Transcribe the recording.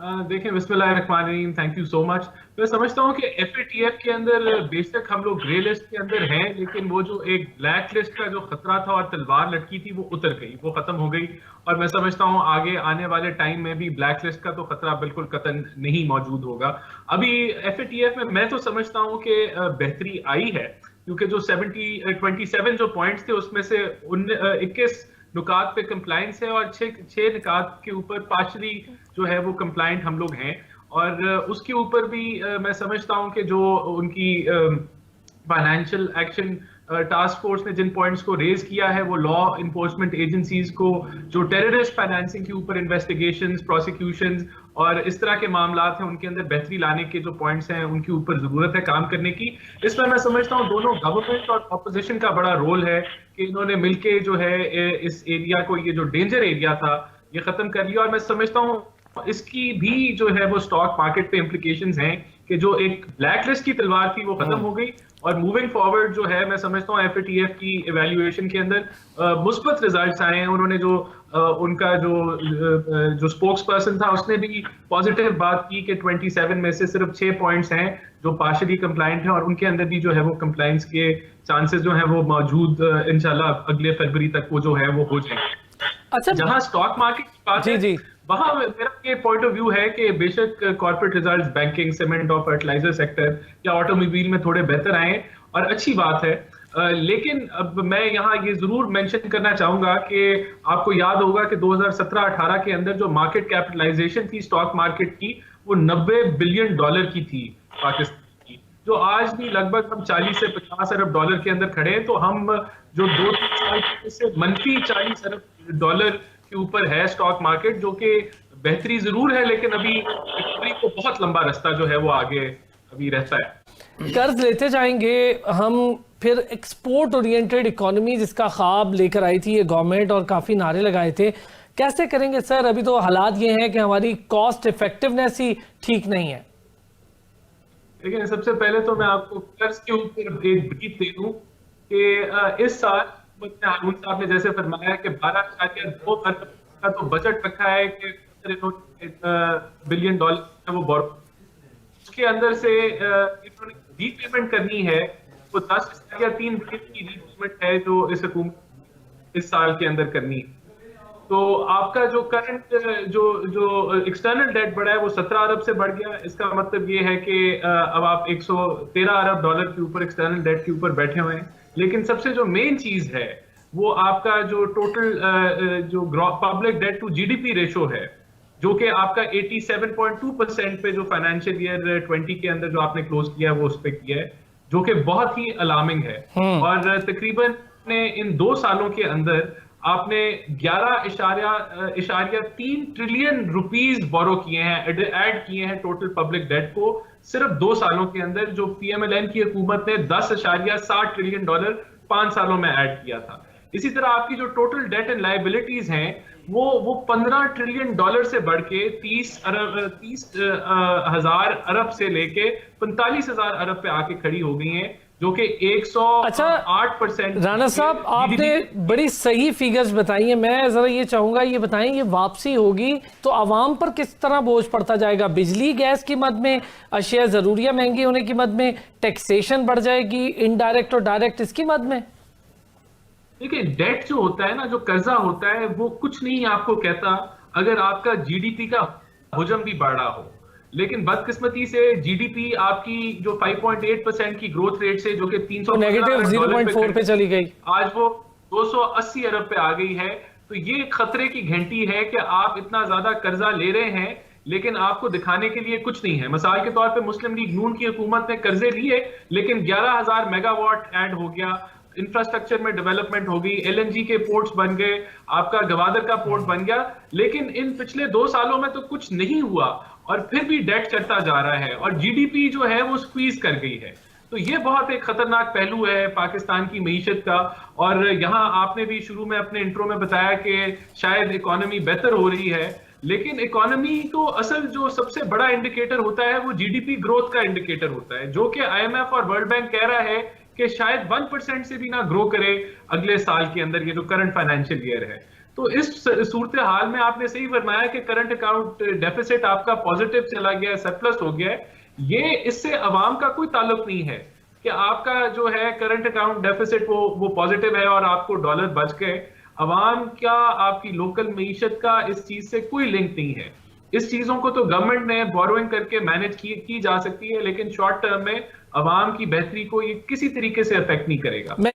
देखें, बिस्मिल्लाहिर्रहमानिर्रहीम, thank you so much. मैं समझता हूँ कि एफएटीएफ के अंदर बेशक हम लोग ग्रे लिस्ट के अंदर हैं, लेकिन वो जो एक ब्लैक लिस्ट का जो खतरा था और तलवार लटकी थी वो उतर गई, वो खत्म हो गई। और मैं समझता हूँ आगे आने वाले टाइम में भी ब्लैक लिस्ट का तो खतरा बिल्कुल कतई नहीं मौजूद होगा। अभी एफएटीएफ में मैं तो समझता हूँ कि बेहतरी आई है, क्योंकि जो 27 जो पॉइंट्स थे उसमें से 21 नुकात पे कंप्लायंस है और छह नुकात के ऊपर पार्शली जो है वो कंप्लायंट हम लोग हैं। और उसके ऊपर भी मैं समझता हूं कि जो उनकी फाइनेंशियल एक्शन टास्क फोर्स ने जिन पॉइंट्स को रेज किया है, वो लॉ इन्फोर्समेंट एजेंसीज को जो टेररिस्ट फाइनेंसिंग के ऊपर इन्वेस्टिगेशंस, प्रोसिक्यूशंस और इस तरह के मामलात हैं उनके अंदर बेहतरी लाने के जो पॉइंट्स हैं उनके ऊपर जरूरत है काम करने की। इसमें मैं समझता हूँ दोनों गवर्नमेंट और अपोजिशन का बड़ा रोल है कि इन्होंने मिलके जो है इस एरिया को, ये जो डेंजर एरिया था, ये खत्म कर लिया। और मैं समझता हूँ इसकी भी जो है वो स्टॉक मार्केट पे इम्प्लीकेशंस हैं कि जो एक ब्लैक लिस्ट की तलवार थी वो खत्म हो गई। और मूविंग फॉरवर्ड जो है मैं समझता हूँ एफएटीएफ की इवैल्यूएशन के अंदर मुस्बत रिजल्ट्स आए हैं। उन्होंने जो उनका जो स्पोक्स पर्सन था उसने भी पॉजिटिव बात की कि 27 में से सिर्फ 6 पॉइंट्स हैं जो पार्शली कंप्लायंट हैं और उनके अंदर भी जो है वो कंप्लायंस के चांसेस जो है वो मौजूद, इंशाल्लाह अगले फरवरी तक वो जो है वो हो जाएंगे। अच्छा, जहां स्टॉक मार्केट की बात है, जी वहां मेरा ये पॉइंट ऑफ व्यू है कि बेशक कॉर्पोरेट रिजल्ट्स बैंकिंग, सीमेंट और फर्टिलाइजर सेक्टर या ऑटोमोबाइल में थोड़े बेहतर आए और अच्छी बात है। लेकिन अब मैं यहाँ ये जरूर मेंशन करना चाहूंगा कि आपको याद होगा कि 2017-18 के अंदर जो मार्केट कैपिटलाइजेशन थी स्टॉक मार्केट की, वो $90 बिलियन की थी पाकिस्तान की, जो आज भी लगभग हम 40 से 50 अरब डॉलर के अंदर खड़े हैं। तो हम जो 2-3 साल से मनफी 40 अरब डॉलर के ऊपर है स्टॉक मार्केट, जो कि बेहतरी जरूर है, लेकिन अभी रिकवरी को बहुत लंबा रास्ता जो है वो आगे अभी रहता है। कर्ज लेते जाएंगे हम, फिर एक्सपोर्ट ओरिएंटेड इकोनॉमी जिसका ख्वाब लेकर आई थी ये गवर्नमेंट और काफी नारे लगाए थे, कैसे करेंगे सर? अभी तो हालात ये हैं कि हमारी कॉस्ट इफेक्टिवनेस ही ठीक नहीं है। लेकिन सबसे पहले तो मैं आपको कर्ज के ऊपर एक ब्रीफ दे दूं कि इस साल हारून साहब ने जैसे फरमाया कि 12.2 अरब का तो बजट रखा है कि बिलियन डॉलर वो बोरो, उसके अंदर से इन्होंने रीपेमेंट करनी है, वो 10.3 बिलियन की रीपेमेंट है जो इस हुकूमत इस साल के अंदर करनी है। तो आपका जो करंट जो एक्सटर्नल डेट बढ़ा है वो 17 अरब से बढ़ गया। इसका मतलब ये है कि अब आप 113 अरब डॉलर के ऊपर एक्सटर्नल डेट के ऊपर बैठे हुए हैं। लेकिन सबसे जो मेन चीज है वो आपका जो टोटल जो public debt to GDP ratio है, जो कि आपका 87.2% पे जो फाइनेंशियल ईयर 20 के अंदर जो आपने क्लोज किया है वो उस पर किया है, जो कि बहुत ही अलार्मिंग है। और तकरीबन इन 2 सालों के अंदर आपने 11.3 ट्रिलियन रुपीस बोरो किए हैं, ऐड किए हैं टोटल पब्लिक डेट को सिर्फ 2 सालों के अंदर, जो पीएमएलएन की हुकूमत ने 10.7 ट्रिलियन डॉलर 5 सालों में ऐड किया था। इसी तरह आपकी जो टोटल डेट एंड लायबिलिटीज हैं वो 15 ट्रिलियन डॉलर से बढ़ के 30 हजार अरब से लेके 45 हजार अरब पे आके खड़ी हो गई हैं, जो कि 108%। राणा साहब, आपने बड़ी सही फिगर्स बताई हैं। मैं जरा ये चाहूंगा, ये बताएं, ये वापसी होगी तो आवाम पर किस तरह बोझ पड़ता जाएगा? बिजली गैस की मद में, अशिया जरूरिया महंगी होने की मद में, टैक्सेशन बढ़ जाएगी, इनडायरेक्ट और डायरेक्ट इसकी मद में। देखिए, डेट जो होता है ना, जो कर्जा होता है, वो कुछ नहीं आपको कहता अगर आपका जीडीपी का हुजम भी बढ़ रहा हो। लेकिन बदकिस्मती से जीडीपी आपकी जो 5.8% की ग्रोथ रेट से, जो कि 300 नेगेटिव 0.4 पे चली गई, आज वो 280 अरब पे आ गई है। तो ये खतरे की घंटी है कि आप इतना ज्यादा कर्जा ले रहे हैं लेकिन आपको दिखाने के लिए कुछ नहीं है। मिसाल के तौर पे मुस्लिम लीग नून की हुकूमत ने कर्जे लिए, लेकिन 11,000 मेगावाट ऐड हो गया, इंफ्रास्ट्रक्चर में डेवलपमेंट हो गई, एलएनजी के पोर्ट्स बन गए, आपका गवादर का पोर्ट बन गया। लेकिन इन पिछले 2 सालों में तो कुछ नहीं हुआ और फिर भी डेट चढ़ता जा रहा है और जीडीपी जो है वो स्क्वीज कर गई है। तो ये बहुत एक खतरनाक पहलू है पाकिस्तान की मईशत का। और यहाँ आपने भी शुरू में अपने इंट्रो में बताया कि शायद इकोनॉमी बेहतर हो रही है, लेकिन इकोनॉमी तो असल जो सबसे बड़ा इंडिकेटर होता है वो जीडीपी ग्रोथ का इंडिकेटर होता है, जो कि आईएमएफ और वर्ल्ड बैंक कह रहा है कि शायद 1% से भी ना ग्रो करे अगले साल के अंदर, ये जो करंट फाइनेंशियल ईयर है। तो इस सूरत हाल में आपने सही फरमाया कि करंट अकाउंट डेफिसिट आपका पॉजिटिव चला गया है, सरप्लस हो गया है। ये इससे अवाम का कोई ताल्लुक नहीं है कि आपका जो है करंट अकाउंट डेफिसिट वो पॉजिटिव है और आपको डॉलर बच गए। अवाम क्या, आपकी लोकल मईशत का इस चीज से कोई लिंक नहीं है। इस चीजों को तो गवर्नमेंट ने बोरोइंग करके मैनेज की जा सकती है, लेकिन शॉर्ट टर्म में अवाम की बेहतरी को ये किसी तरीके से अफेक्ट नहीं करेगा।